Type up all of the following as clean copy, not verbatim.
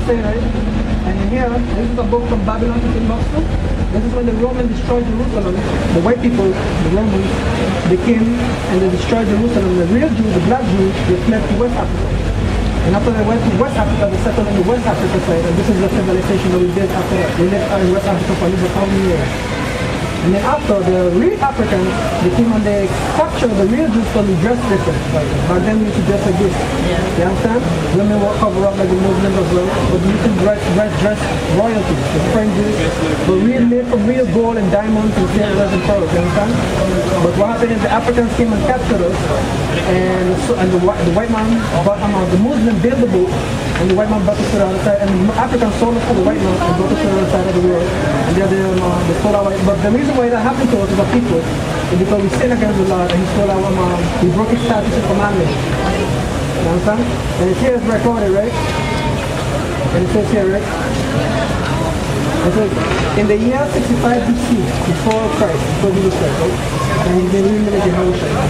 saying, right? And in here, this is a book from Babylon to Timbuktu. This is when the Romans destroyed Jerusalem. The white people, the Romans, they came and they destroyed Jerusalem. The real Jews, the black Jews, they fled to West Africa. And after they went to West Africa, they settled in the West Africa side. And this is the civilization that we did after that. We lived in West Africa for over 1,000 years. And then after, the real Africans, they came and they captured the real Jews because we dressed different. Back then we used to dress like this. Yeah. You understand? Women were covered up like the Muslims as well. But we used to dress royalty, the French but real made from real gold and diamonds and silvers and pearls. You understand? But what happened is the Africans came and captured us. And the white man, the Muslim built the boat. And the white man brought us to the other side. And the Africans sold us to the white man and brought us to the other side of the world. And they stole our white. But the reason why that happened to us as a people is because we sinned against the Lord and he stole our he broke his statutes and commandments. You understand? And it's here it's recorded, right? And it says here, right? It says, in the year 65 BC, before Christ, before Jesus Christ, right? And he's been living in Jerusalem.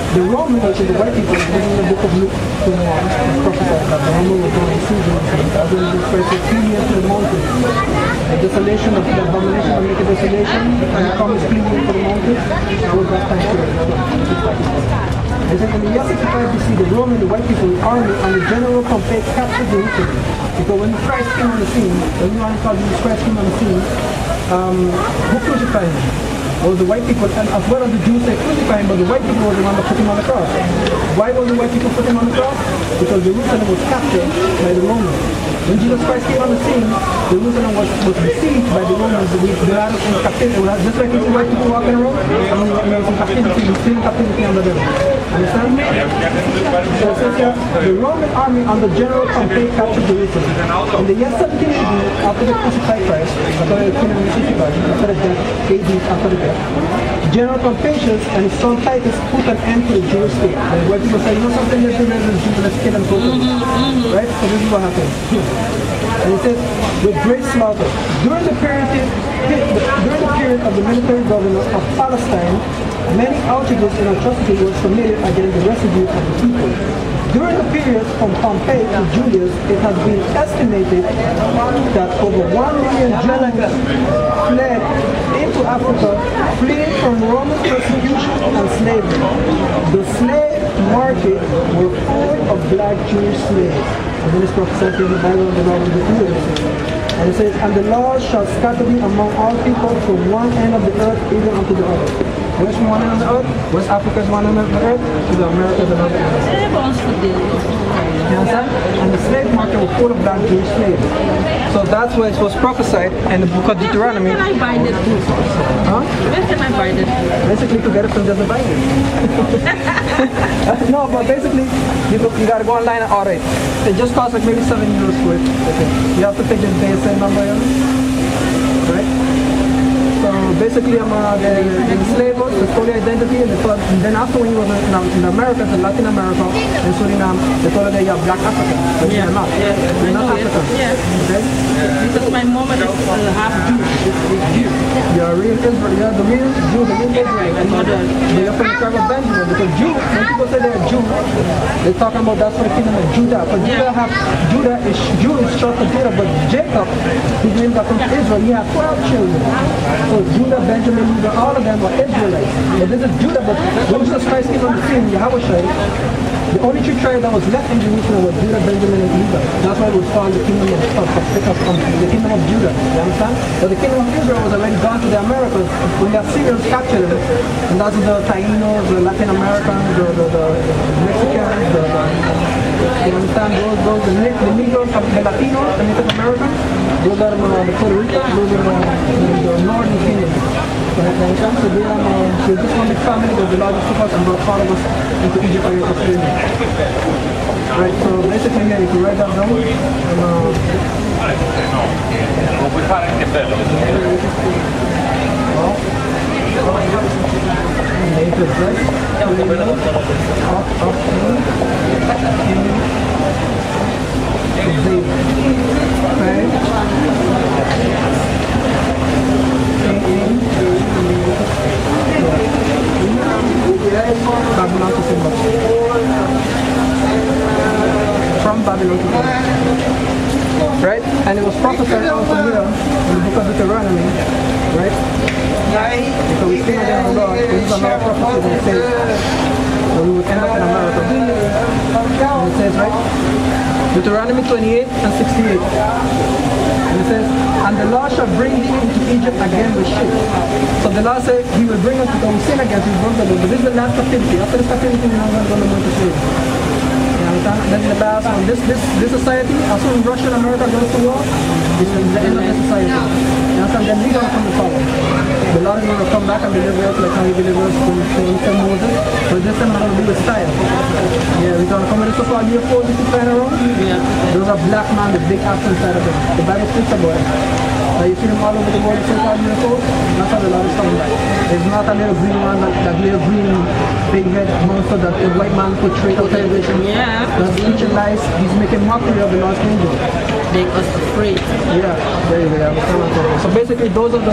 The Romans, which is the white people, this is the book of Luke 21, it's prophesied that the Romans were going to see Jerusalem. As in this Christ was 3 years to the mountains. The desolation of the abomination of making desolation, and the promise pleading for the mountains, that was that time period. It says in the year 65 BC, the Roman, the white people, the army, and the general Pompey captured Jerusalem. Because when Christ came on the scene, when you want to call Jesus Christ came on the scene, who crucified him? Was the white people, and as well as the Jews, they crucified him, but the white people were the one that put him on the cross. Why was the white people put him on the cross? Because Jerusalem was captured by the Romans. When Jesus Christ came on the scene, Jerusalem was besieged by the Romans. They had us in captivity. Just like you see white people walking around, and we were in captivity, we still in captivity under them. Understand? So it says here, the Roman army under General Pompey captured Jerusalem. In the year 17 AD, after the crucified Christ, after the kingdom was crucified, after the death, after the death, General Pompeius and his son Titus put an end to the Jewish state. And where people say, you know something, let's do let's kill them totally. Right? So this is what happened. And it says, with great slaughter. During the period of the military governor of Palestine, many outrages and atrocities were committed against the residue of the people. During the period from Pompey to Julius, it has been estimated that over 1 million Jews fled into Africa, fleeing from Roman persecution and slavery. The slave market were full of black Jewish slaves. And then it's prophesied in the Bible of the Lord of the years. And it says, and the Lord shall scatter thee among all people from one end of the earth even unto the other. Where's one end of the earth? West Africa is one end of the earth, to the Americas another end. You understand? And the slave market was full of black Jewish slaves. So that's where it was prophesied in the book of Deuteronomy. Where can I buy this? Huh? Where can I buy this? Basically to get it from the Bible. No, but basically you gotta go online and order it. It just costs like maybe €7 for it. You have to take the DSN number, right? So basically the enslavers, the stole their identity, and then after when he was in America, in Latin America, and Suriname, they told her that you're black African, but you're not. You're not African. Okay? Because my mom is half Jew. You're a real Israel, you're the real Jew, the real Israel. You're from the tribe of Benjamin, because Jew, when people say they're Jew, they're talking about that's for the kingdom of Judah. But Jew is short for Judah, but Jacob, his name got from Israel, he had 12 children. So Judah, Benjamin, Judah, all of them were Israelites. But this is Judah, but when Jesus Christ came on the scene, Yahweh, the only two tribes that was left in Jerusalem was Judah, Benjamin, and Levi. That's why it was called the kingdom of the kingdom of Judah. You understand? But the kingdom of Israel was already gone to the Americas when the Assyrians captured it. And that's the Tainos, the Latin Americans, the Mexicans, you understand? The Negroes, the Latinos, the Native Americans, those are the Puerto Ricans, those are the northern kingdom. So they just one big family, but the largest of us and brought all of us into Egypt and Australia. Right, so basically yeah, you can write that down. Native dress, Babylon to Timbuktu. From Babylon to Timbuktu. And it was prophesied also here in the book of Deuteronomy, right? So we see again the Lord, this is another prophecy that says that we would end up in America. And it says, right? Deuteronomy 28 and 68. And it says, and the Lord shall bring thee into Egypt again with ships. So the Lord said, he will bring us because we sin against his brother. But this is the last captivity. After this captivity, we're not going to go into slavery. That's the last one. This society, as soon as Russia and America goes to war, this is the end of the society. And then we're going to come to power. The Lord is going to come back and deliver us like how he delivered us to Moses. But this time we're going to be with style. Yeah, we're going to come with the so-called UFOs if you find around. Yeah. Those are black men with big accent inside of them. The Bible speaks about it. You see them all over the world, so-called UFOs. That's how the Lord is coming back. It's not a little green one, that little green big head monster that the white man portrayed on television. Yeah. That's teaching lies. He's making mockery of the Lord's kingdom. Make us afraid. Yeah, there you go. So basically, those are the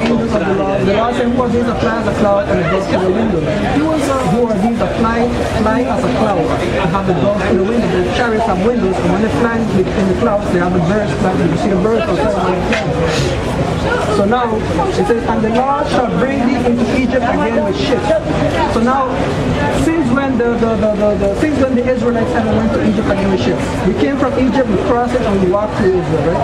angels of the Lord. The Lord said, "Who are these that fly as a cloud and the dogs to the window? Who are these that fly as a cloud and have the dogs to the window? The chariots have windows, and when they fly in the clouds, they have the birds flying. You see the birds outside on the clouds. So now it says, and the Lord shall bring thee into Egypt again with ships. So now, since when the Israelites ever went to Egypt again with ships? We came from Egypt, we crossed it, and we walked to Israel, right?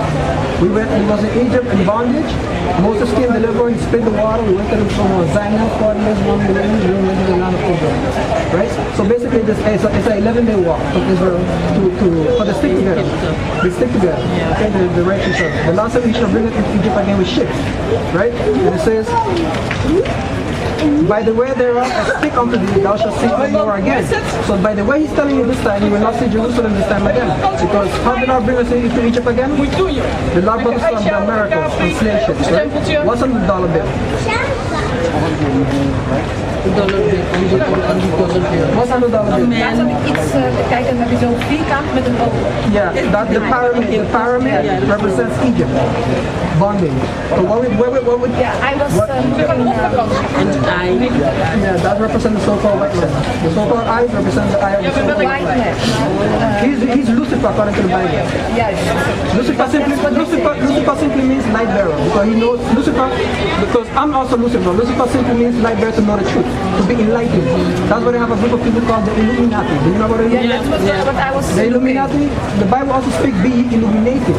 We was in Egypt in bondage. Moses came delivered, he split the water, we went to from Zion, 40 years, 1 million, we went to the land of Israel, right? So basically, it's an 11-day walk from Israel but they stick together. They stick together. Okay, the right each other. The Lord said we shall bring it into Egypt again with ships, right? And it says, by the way thereof I speak unto thee, thou shalt see no more again. So by the way he's telling you this time, you will not see Jerusalem this time again. Because how did the Lord bring us into Egypt again? The Lord brought us from the Americas, from slave ships, right? What's on the dollar bill? The dollar bill. What's on the dollar bill? Kijk, dan heb je zo'n vierkant met een oog. Yeah, the pyramid represents Egypt. Bonding. So what would Yeah, I was yeah, that represents the so-called white man. The so-called eyes represent the eye of the so-called white man. He's Lucifer according to the Bible. Yes. Lucifer simply means light bearer because he knows Lucifer. Because I'm also Lucifer. Lucifer simply means light bearer to know the truth, to be enlightened. That's why they have a group of people called the Illuminati. Do you know what it is? Yeah, that's what I was The Illuminati. The Bible also speaks be illuminated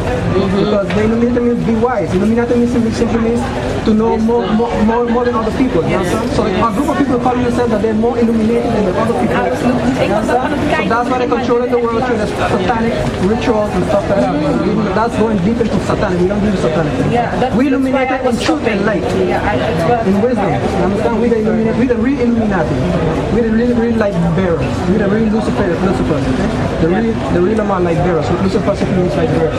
because the Illuminati means be wise. Illuminati means simply means to know more than other people. You understand? So a group of people calling themselves that they're more illuminated than the other people. You understand? So that's why they're controlling the world through the satanic rituals and stuff like that. That's going deep into satanic. We don't do satanic. We illuminated in truth and light, in wisdom. You understand? We the Illuminati. We the real Illuminati. We the real light bearers. We the real Lucifers. Okay? The real man light bearers. Lucifer simply means light bearers.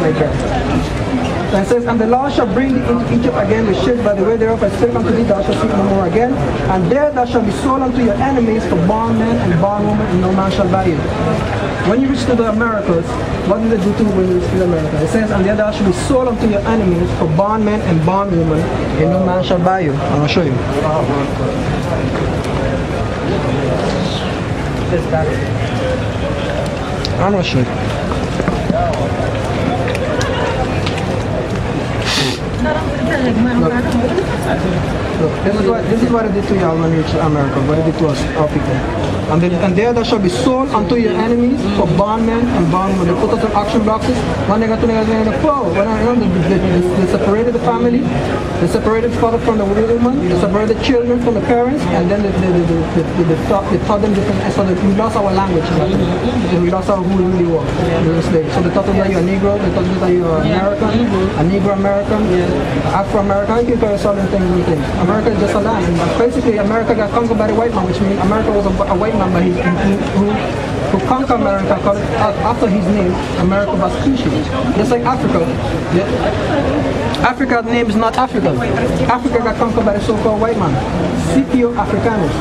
And it says, and the Lord shall bring thee into Egypt again with ships, by the way thereof I speak unto thee, thou shalt see no more again. And there thou shalt be sold unto your enemies for bondmen and bondwomen, and no man shall buy you. When you reach to the Americas, what did they do to you when you reach to the Americas? It says, and there thou shalt be sold unto your enemies for bondmen and bondwomen, and no man shall buy you. I'm going to show you. I'm going to show you. Look, this is what it did to y'all when you reached America, what it did to us, our people. And there thou shalt be sold unto your enemies for bondmen and bondwomen. They put us in auction boxes. When they got to the floor, they separated the family, they separated the father from the woman, they separated the children from the parents, and then they taught them different. So we lost our language, we lost our who we really were during slavery. So they taught us that you're a Negro, they taught us that you're American, a Negro American, Afro-American. You can call yourself anything. America is just a land. Basically, America got conquered by the white man, which means America was a white man who conquered America after his name, America Vespucci. Just like Africa. Africa's name is not Africa. Africa got conquered by the so-called white man, Scipio Africanus.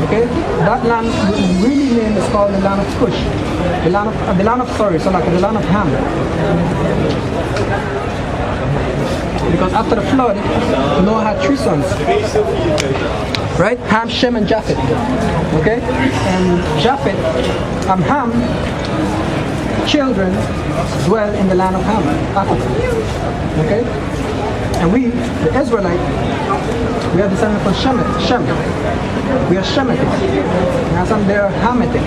Okay, that land really name is called the land of Kush, the land of Ham. Because after the flood, Noah had 3 sons, right? Ham, Shem, and Japheth. Okay, and Ham children dwell in the land of Ham, Africa. Okay? And we, the Israelites, we are descended from Shem. We are Shemitic. You understand? They are Hamitic.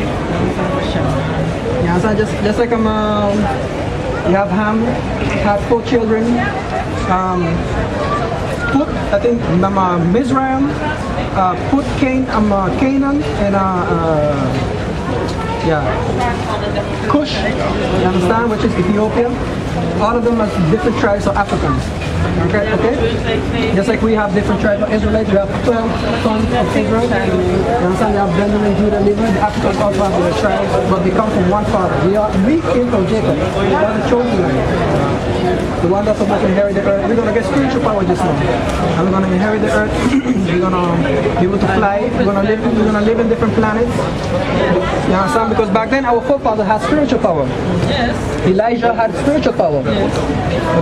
You understand? Just like you have Ham, had 4 children. Put, I think, Mizraim, Put, Canaan, and Cush, you understand, which is Ethiopia. All of them are different tribes of Africans. Okay? Just like we have different tribes of Israelites, we have 12 sons of Israel. You understand? We have Benjamin, Judah, Levi. The Africans also have their tribes, but they come from one father. We came from Jacob. We are the chosen line. The one that's supposed to inherit the earth. We're going to get spiritual power just now. And we're going to inherit the earth. We're going to be able to fly. We're going to live in different planets. You understand? Because back then our forefather had spiritual power. Yes. Elijah had spiritual power.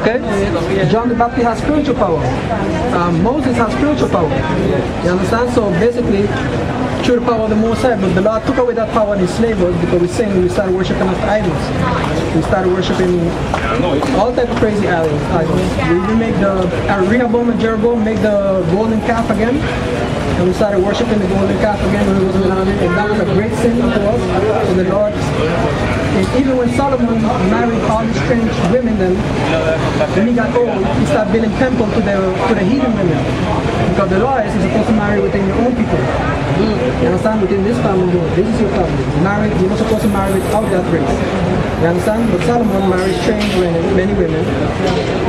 Okay? John the Baptist has spiritual power. Moses has spiritual power. You understand? So basically, through the power of the Most High, but the Lord took away that power and enslaved us because we sinned. We started worshiping after idols. We started worshiping all type of crazy idols. We make the Rehoboam and Jeroboam make the golden calf again. And we started worshiping the golden calf again when it was around it. And that was a great sin unto us. So the Lord, and even when Solomon married all these strange women, then when he got old, he started building temple to the heathen women. Because the law is you're supposed to marry within your own people. You understand? Within this family, this is your family. You're not supposed to marry without that race. You understand? But Solomon married strange women, many women,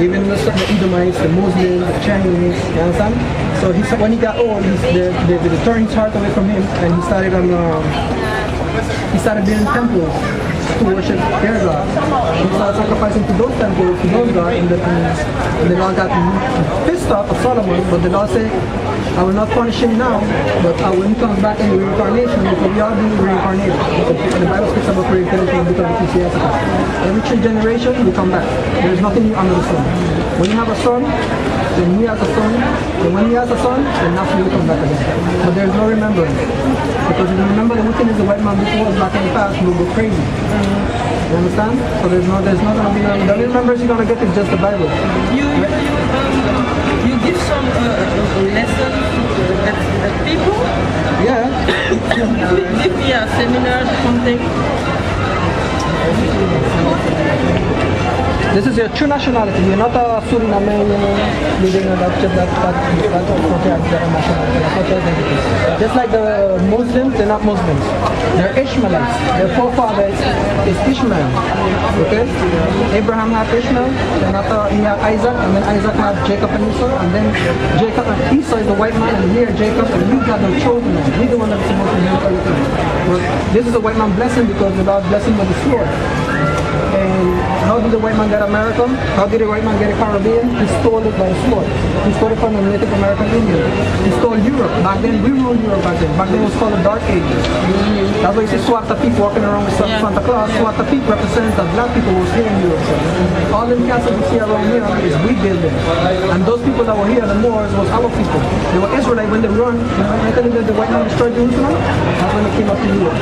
even the Edomites, the Muslims, the Chinese. You understand? So when he got old, they turned his heart away from him, and he started building temples to worship their God. He started sacrificing to those temples, to those gods, and the Lord got pissed off at Solomon, but the Lord said, I will not punish him now, but when he comes back in reincarnation, because we all do reincarnate. The Bible speaks about reincarnation in the book of Ecclesiastes. Every 3 generations, we come back. There is nothing new under the sun. When you have a son, then he has a son, and when he has a son, then naturally we come back again. But there is no remembrance. Because if you remember the wickedness the white man before us back in the past, you will go crazy. You understand? So there's not going to be the only remembrance you're going to get is just the Bible. You give some lessons at people? Yeah. Give me a seminar or something. This is your true nationality. You're not a Suriname, living in that nationality. Just like the Muslims, they're not Muslims. They're Ishmaelites. Their forefather is Ishmael. Okay? Abraham had Ishmael, then after he had Isaac, and then Isaac had Jacob and Esau, and then Jacob and Esau is the white man, and here Jacob, and you got the chosen man. He's the one that's supposed to inherit everything. But this is a white man blessing because the Lord blessed him with the sword. And how did the white man get America? How did the white man get the Caribbean? He stole it by the sword. He stole it from the Native American Indians. He stole Europe. Back then, we ruled Europe back then. Back then it was called the Dark Ages. That's why you see Swata Peak walking around with Santa Claus. Swata Peak represents that black people was here in Europe. All the castles you see around here is we built them. And those people that were here, the Moors, was our people. They were Israelites when they run. I tell you that the white man destroyed Jerusalem, that's when they came up to Europe.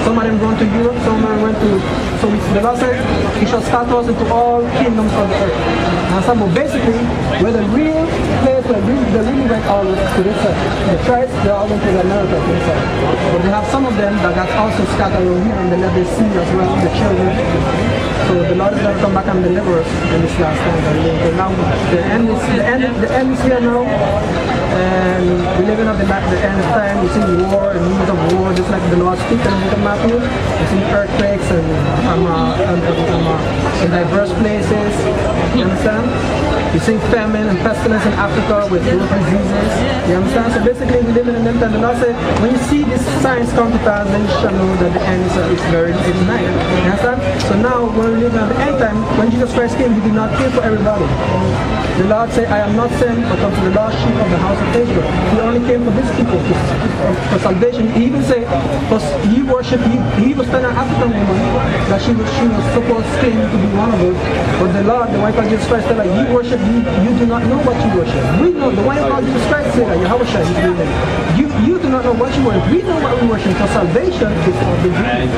Some of them run to Europe, some of them went to... So the Lord said, He shall scatter us into all kingdoms of the earth. And some, but basically, where the real place where they really went all to this side. The tribes, they all went to America to this side. But they have some of them that got also scattered around here, and they let the sea as well, the children. So the Lord is going to come back and deliver us in this last time. And now the end is here now. And we're living at the end of time. You see war and news of war, just like the Lord speaks in the book of Matthew. You see earthquakes and in diverse places. You understand? You see famine and pestilence in Africa with growth diseases. You understand? So basically we live in an end time. The Lord said, when you see these signs come to pass, then you shall know that the end is nigh. You understand? So now when we live in the end time, when Jesus Christ came, He did not came for everybody. The Lord said, I am not sent but unto the lost sheep of the house of Israel. He only came for these people for salvation. He even said, because He worshipped, He was telling an African woman that she was supposed to claim to be one of us. But the Lord, the wife of Jesus Christ, said, like, you worship, you do not know what you worship. We know, the wife of Jesus Christ said that, Yahweh Shai, His real name. You do not know what you worship. We know what we worship. For salvation is of the Jews.